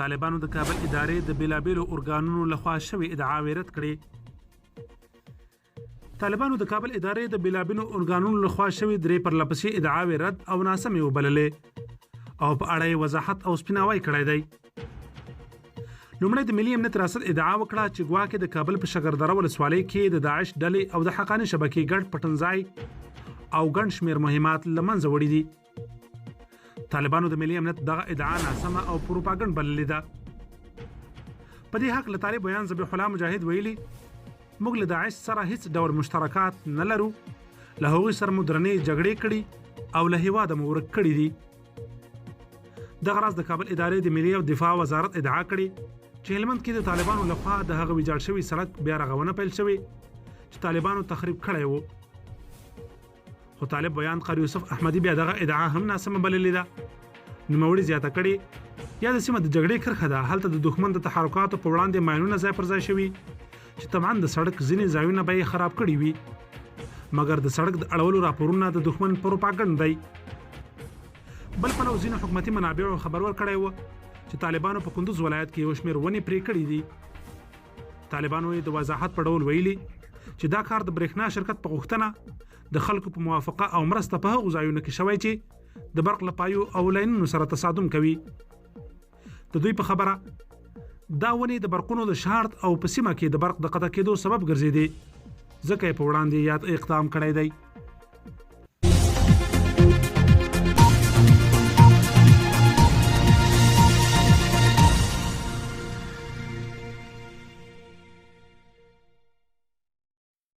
طالبانو د کابل ادارې د بیلابیلو ارګانونو لخوا شوې ادعاوې رد کړې. طالبانو د کابل ادارې د بیلابیلو ارګانونو لخوا شوې درې پرلپسې ادعاوې رد او ناسمې وبللې او په اړه یې وضاحت او سپیناوی کړی دی. لومړی د ملي امنیت ریاست ادعا وکړه چې ګواکې د کابل په شکردره ولسوالۍ کې د داعش ډلې او د حقاني شبکې ګډ پټنځای او ګڼ شمېر مهمات له منځه وړي دي. طالبانو د ملي امنیت دغه ادعا ناسمه او پروپاګند بللې ده. په دې حق له طالب بیان ذبیح الله مجاهد ویلي موږ له داعش سره هیڅ ډول مشترکات نه لرو، له هغوی سره مو درنې جګړې کړي او له هیواده مو ورک کړي دي. دغه راز د کابل ادارې د ملي او دفاع وزارت ادعا کړې چې هلمند کې د طالبانو لخوا د هغه ویجاړ شوي سړک بیا رغونه پیل شوې چې طالبانو تخریب کړی و. خو طالب بیان قاری یوسف احمدي بیا دغه ادعا هم ناسمه بللې ده. نوموړي زیاته کړې یا د سیمه د جګړې کرښه ده، هلته د دښمن د تحرکاتو په وړاندې ماینونه ځای پر ځای شوي چې طبعا د سړک ځینې ځایونه به یې خراب کړي وي، مګر د سړک د اړولو راپورونه د دښمن پروپاګند دی. بل پلو ځینو حکومتي منابعو خبر ورکړی و چې طالبانو په کندوز ولایت کې یو شمېر ونې پرې کړي دي. طالبانو یې د وضاحت په ډول ویلي چې دا کار د برېښنا شرکت په غوښتنه د خلکو په موافقه او مرسته په هغو ځایونو کې شوی چې د برق له پایو او لاینونو سره تصادم کوي. د دوی په خبره دا ونې د برقونو د شارټ او په سیمه کې د برق د قطع کېدو سبب ګرځېدي، ځکه یې په وړاندې یاد اقدام کړی دی.